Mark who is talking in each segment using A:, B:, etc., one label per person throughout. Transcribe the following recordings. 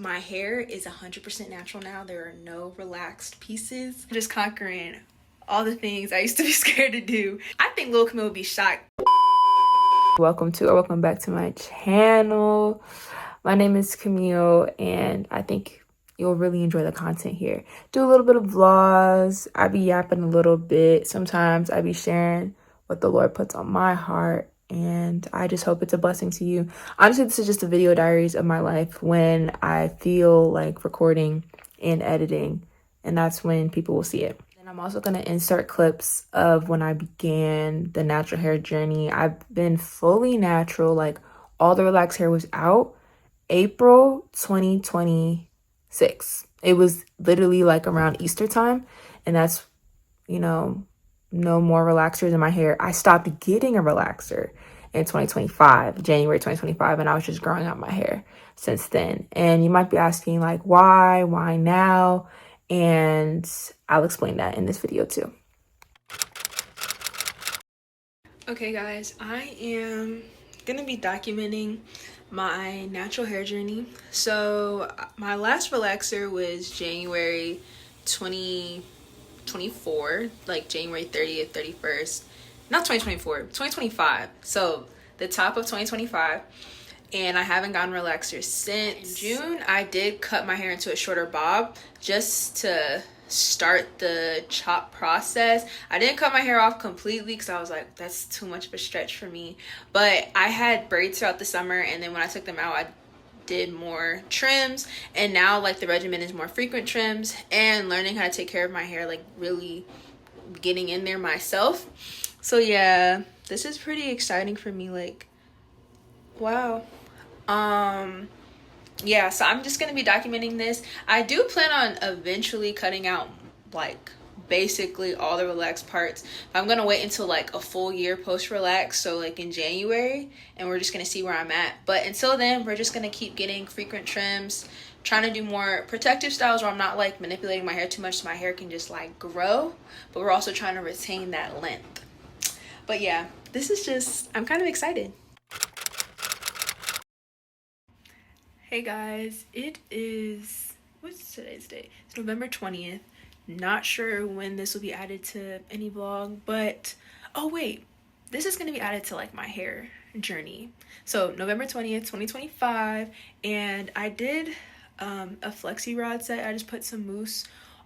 A: My hair is 100% natural now. There are no relaxed pieces. I'm just conquering all the things I used to be scared to do. I think Lil Camille would be shocked.
B: Welcome back to my channel. My name is Camille and I think you'll really enjoy the content here. Do a little bit of vlogs. I be yapping a little bit. Sometimes I be sharing what the Lord puts on my heart, and I just hope it's a blessing to you. Honestly, this is just a video diaries of my life when I feel like recording and editing, and that's when people will see it. And I'm also going to insert clips of when I began the natural hair journey. I've been fully natural, like all the relaxed hair was out April 2026. It was literally like around Easter time, and that's, no more relaxers in my hair. I stopped getting a relaxer in 2025, January 2025, and I was just growing out my hair since then. And you might be asking, like, why now? And I'll explain that in this video too.
A: Okay guys, I am gonna be documenting my natural hair journey. So my last relaxer was January 2024, like January 30th, 31st, not 2024, 2025. So the top of 2025. And I haven't gotten relaxers since. In June, I did cut my hair into a shorter bob just to start the chop process. I didn't cut my hair off completely because I was like, that's too much of a stretch for me. But I had braids throughout the summer, and then when I took them out, I did more trims, and now like the regimen is more frequent trims and learning how to take care of my hair, like really getting in there myself. So yeah, this is pretty exciting for me. Like, wow. Yeah, so I'm just gonna be documenting this. I do plan on eventually cutting out like basically all the relaxed parts. I'm gonna wait until like a full year post relax, so like in January, and we're just gonna see where I'm at. But until then, we're just gonna keep getting frequent trims, trying to do more protective styles where I'm not like manipulating my hair too much so my hair can just like grow, but we're also trying to retain that length. But yeah, this is just, I'm kind of excited. Hey guys, it is, what's today's date? It's November 20th. Not sure when this will be added to any vlog, but oh wait, this is going to be added to like my hair journey. So November 20th, 2025, and I did a flexi rod set. I just put some mousse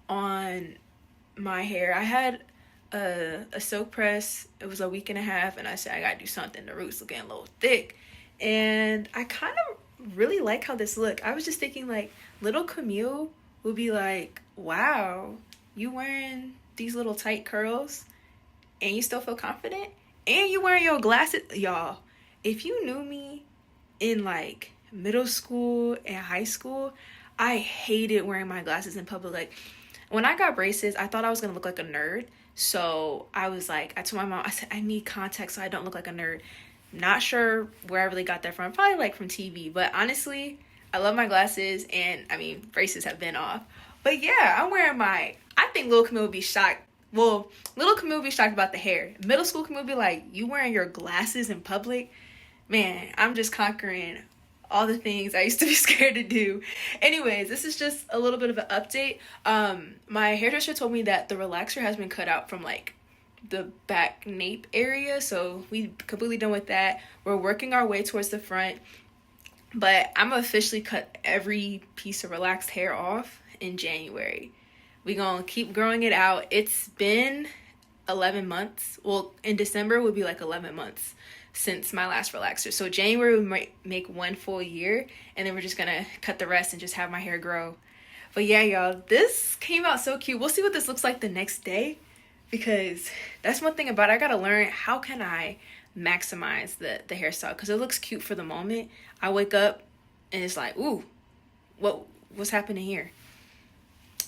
A: on my hair. I had a silk press. It was a week and a half, and I said I gotta do something. The roots looking a little thick, and I kind of really like how this look. I was just thinking like little Camille would be like, wow, you wearing these little tight curls and you still feel confident and you wearing your glasses. Y'all, if you knew me in like middle school and high school, I hated wearing my glasses in public. Like when I got braces, I thought I was gonna look like a nerd, so I was like, I told my mom, I said I need contacts so I don't look like a nerd. Not sure where I really got that from. Probably like from TV. But honestly, I love my glasses, and I mean, braces have been off. But yeah, I'm wearing my, I think Lil Camille would be shocked. Well, little Camille would be shocked about the hair. Middle school Camille would be like, you wearing your glasses in public? Man, I'm just conquering all the things I used to be scared to do. Anyways, this is just a little bit of an update. My hairdresser told me that the relaxer has been cut out from like the back nape area, so we completely done with that. We're working our way towards the front, but I'm gonna officially cut every piece of relaxed hair off in January. We gonna keep growing it out. It's been 11 months. Well, in December would be like 11 months since my last relaxer, so January we might make 1 full year, and then we're just gonna cut the rest and just have my hair grow. But yeah, y'all, this came out so cute. We'll see what this looks like the next day, because that's one thing about it. I gotta learn how can I maximize the hairstyle, because it looks cute for the moment. I wake up and it's like, ooh, what's happening here?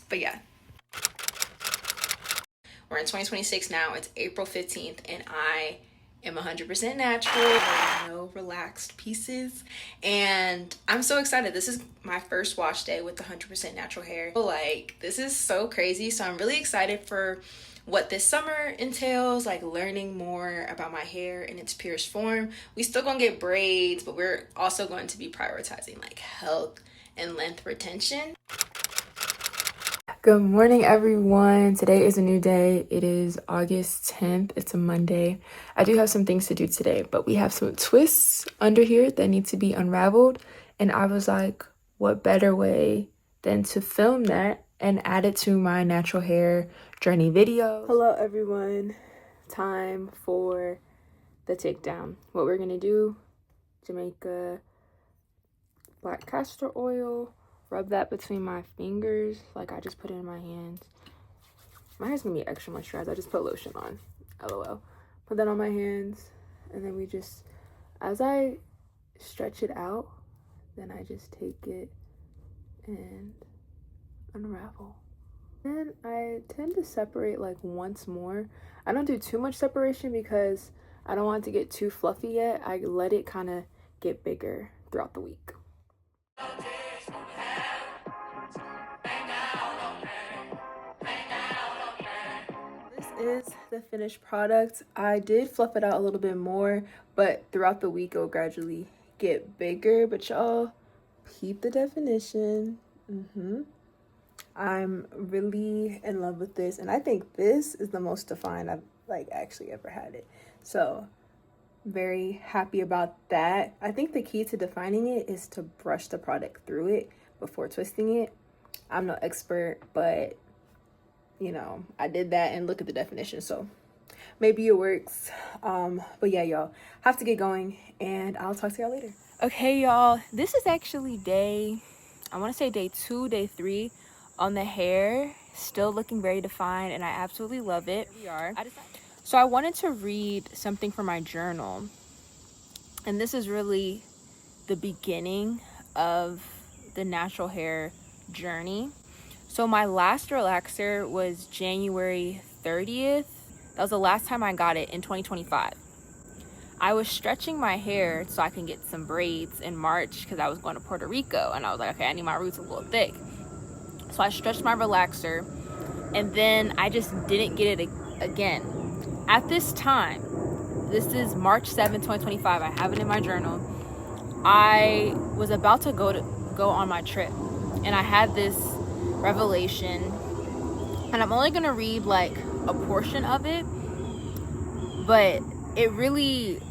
A: But yeah, we're in 2026 now. It's April 15th, and I am 100% natural, no relaxed pieces, and I'm so excited. This is my first wash day with 100% natural hair. Like, this is so crazy. So I'm really excited for what this summer entails, like learning more about my hair in its purest form. We still gonna get braids, but we're also going to be prioritizing like health and length retention.
B: Good morning, everyone. Today is a new day. It is August 10th. It's a Monday. I do have some things to do today, but we have some twists under here that need to be unraveled. And I was like, what better way than to film that and add it to my natural hair journey video. Hello, everyone. Time for the takedown. What we're going to do, Jamaica black castor oil. Rub that between my fingers, like I just put it in my hands. My hair's gonna be extra moisturized. I just put lotion on. LOL. Put that on my hands, and then we just, as I stretch it out, then I just take it and unravel. Then I tend to separate like once more. I don't do too much separation because I don't want it to get too fluffy yet. I let it kind of get bigger throughout the week. Is the finished product. I did fluff it out a little bit more, but throughout the week it'll gradually get bigger, but y'all peep the definition. I'm really in love with this, and I think this is the most defined I've like actually ever had it, so very happy about that. I think the key to defining it is to brush the product through it before twisting it. I'm no expert, but you know, I did that and look at the definition, so maybe it works. But yeah, y'all have to get going, and I'll talk to y'all later. Okay, y'all, this is actually I want to say day 2, day 3 on the hair. Still looking very defined, and I absolutely love it. Here we are. So I wanted to read something from my journal, and this is really the beginning of the natural hair journey. So my last relaxer was January 30th. That was the last time I got it in 2025. I was stretching my hair so I can get some braids in March because I was going to Puerto Rico, and I was like, okay, I need my roots a little thick. So I stretched my relaxer, and then I just didn't get it again. At this time, this is March 7th, 2025. I have it in my journal. I was about to go on my trip, and I had this revelation, and I'm only gonna read like a portion of it, but it really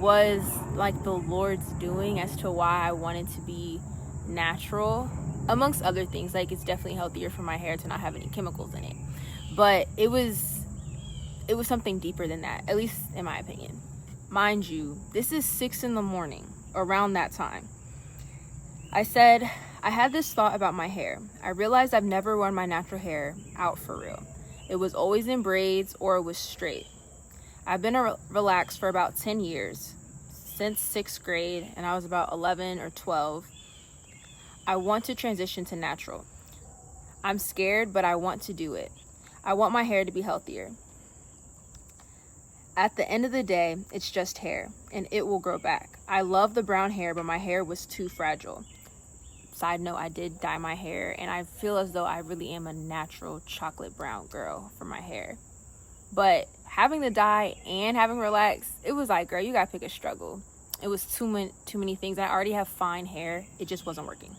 B: was like the Lord's doing as to why I wanted to be natural, amongst other things. Like, it's definitely healthier for my hair to not have any chemicals in it, but it was something deeper than that, at least in my opinion. Mind you, this is 6 a.m, around that time. I said, I had this thought about my hair. I realized I've never worn my natural hair out for real. It was always in braids or it was straight. I've been relaxed for about 10 years, since 6th grade, and I was about 11 or 12. I want to transition to natural. I'm scared, but I want to do it. I want my hair to be healthier. At the end of the day, it's just hair, and it will grow back. I love the brown hair, but my hair was too fragile. Side note, I did dye my hair, and I feel as though I really am a natural chocolate brown girl for my hair. But having the dye and having relaxed, it was like, girl, you gotta pick a struggle. It was too many things. I already have fine hair. It just wasn't working.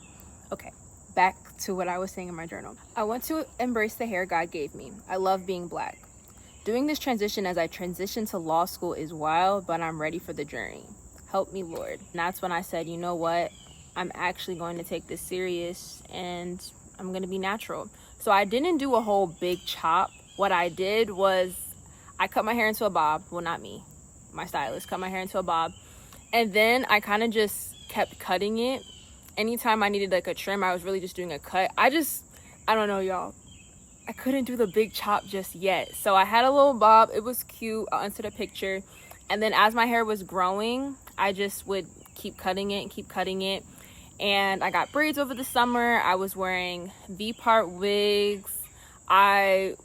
B: Okay, back to what I was saying in my journal. I want to embrace the hair God gave me. I love being black. Doing this transition as I transition to law school is wild, but I'm ready for the journey. Help me, Lord. And that's when I said, you know what? I'm actually going to take this serious, and I'm going to be natural. So I didn't do a whole big chop. What I did was I cut my hair into a bob. Well, not me. My stylist cut my hair into a bob. And then I kind of just kept cutting it. Anytime I needed like a trim, I was really just doing a cut. I don't know, y'all. I couldn't do the big chop just yet. So I had a little bob. It was cute. I'll insert a picture. And then as my hair was growing, I just would keep cutting it. And I got braids over the summer. I was wearing V-part wigs. I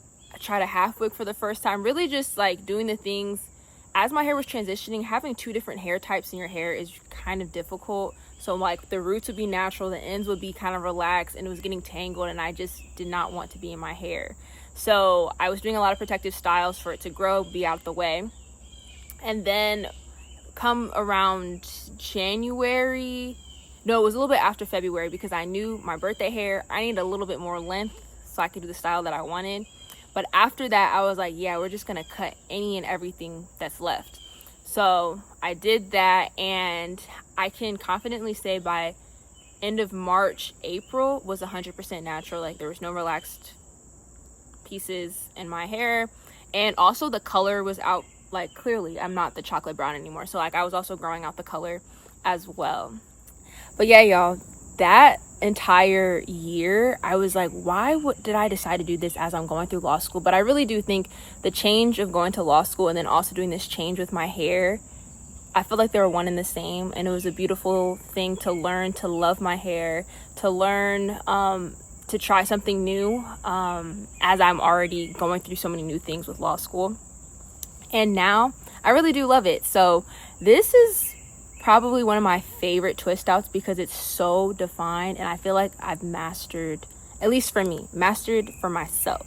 B: tried a half wig for the first time. Really just like doing the things. As my hair was transitioning, having 2 different hair types in your hair is kind of difficult. So like the roots would be natural, the ends would be kind of relaxed, and it was getting tangled, and I just did not want to be in my hair. So I was doing a lot of protective styles for it to grow, be out of the way. And then come around January, No, it was a little bit after February because I knew my birthday hair, I needed a little bit more length so I could do the style that I wanted. But after that, I was like, yeah, we're just going to cut any and everything that's left. So I did that, and I can confidently say by end of March, April was 100% natural. Like, there was no relaxed pieces in my hair, and also the color was out. Like, clearly I'm not the chocolate brown anymore, so like I was also growing out the color as well. But yeah, y'all, that entire year I was like, why did I decide to do this as I'm going through law school? But I really do think the change of going to law school and then also doing this change with my hair, I feel like they were one and the same, and it was a beautiful thing to learn to love my hair, to learn to try something new, as I'm already going through so many new things with law school. And now I really do love it. So this is probably one of my favorite twist outs because it's so defined, and I feel like I've mastered, at least for me, mastered for myself.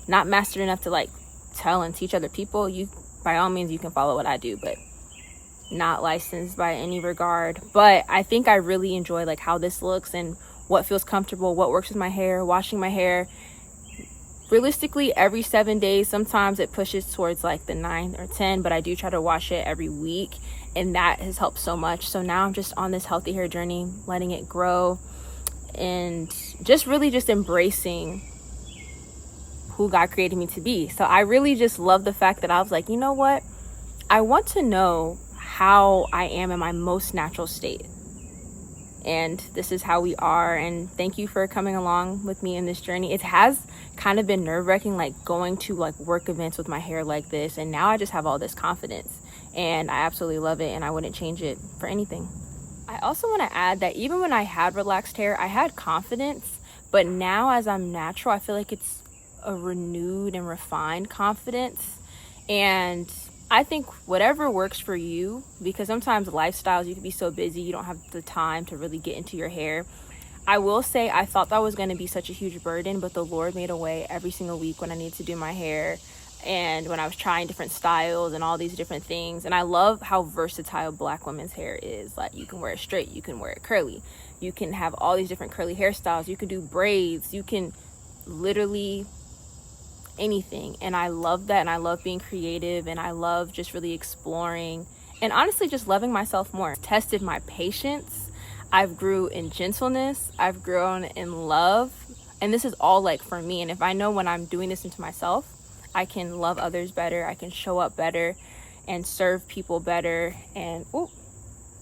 B: Not mastered enough to like tell and teach other people. You, by all means, you can follow what I do, but not licensed by any regard. But I think I really enjoy like how this looks and what feels comfortable, what works with my hair, washing my hair realistically every 7 days. Sometimes it pushes towards like the 9 or 10, but I do try to wash it every week, and that has helped so much. So now I'm just on this healthy hair journey, letting it grow and just really just embracing who God created me to be. So I really just love the fact that I was like, you know what, I want to know how I am in my most natural state, and this is how we are. And thank you for coming along with me in this journey. It has kind of been nerve-wracking, like going to like work events with my hair like this, and now I just have all this confidence, and I absolutely love it, and I wouldn't change it for anything. I also want to add that even when I had relaxed hair, I had confidence, but now as I'm natural, I feel like it's a renewed and refined confidence. And I think whatever works for you, because sometimes lifestyles, you can be so busy, you don't have the time to really get into your hair. I will say I thought that was going to be such a huge burden, but the Lord made a way every single week when I needed to do my hair and when I was trying different styles and all these different things. And I love how versatile Black women's hair is. Like, you can wear it straight, you can wear it curly, you can have all these different curly hairstyles, you can do braids, you can literally anything. And I love that, and I love being creative, and I love just really exploring and honestly just loving myself more. Tested my patience, I've grew in gentleness, I've grown in love, and this is all like for me. And if I know when I'm doing this into myself, I can love others better, I can show up better and serve people better. And oh,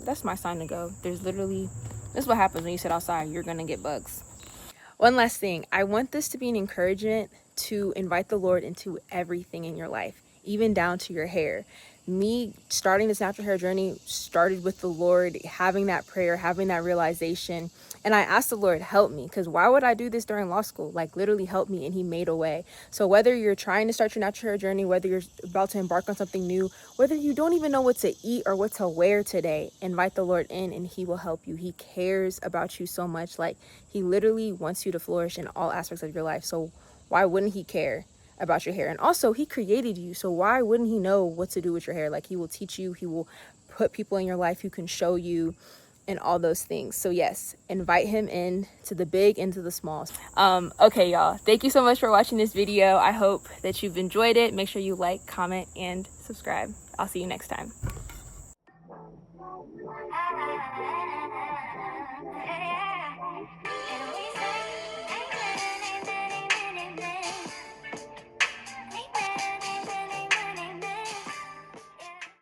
B: that's my sign to go. There's literally, this is what happens when you sit outside, you're gonna get bugs. One last thing, I want this to be an encouragement to invite the Lord into everything in your life, even down to your hair. Me starting this natural hair journey started with the Lord, having that prayer, having that realization. And I asked the Lord, help me, because why would I do this during law school? Like, literally help me, and he made a way. So whether you're trying to start your natural hair journey, whether you're about to embark on something new, whether you don't even know what to eat or what to wear today, invite the Lord in and he will help you. He cares about you so much. Like, he literally wants you to flourish in all aspects of your life. So why wouldn't he care about your hair? And also, he created you, so why wouldn't he know what to do with your hair? Like, he will teach you, he will put people in your life who can show you and all those things. So yes, invite him in to the big and to the small. Okay, y'all, thank you so much for watching this video. I hope that you've enjoyed it. Make sure you like, comment, and subscribe. I'll see you next time.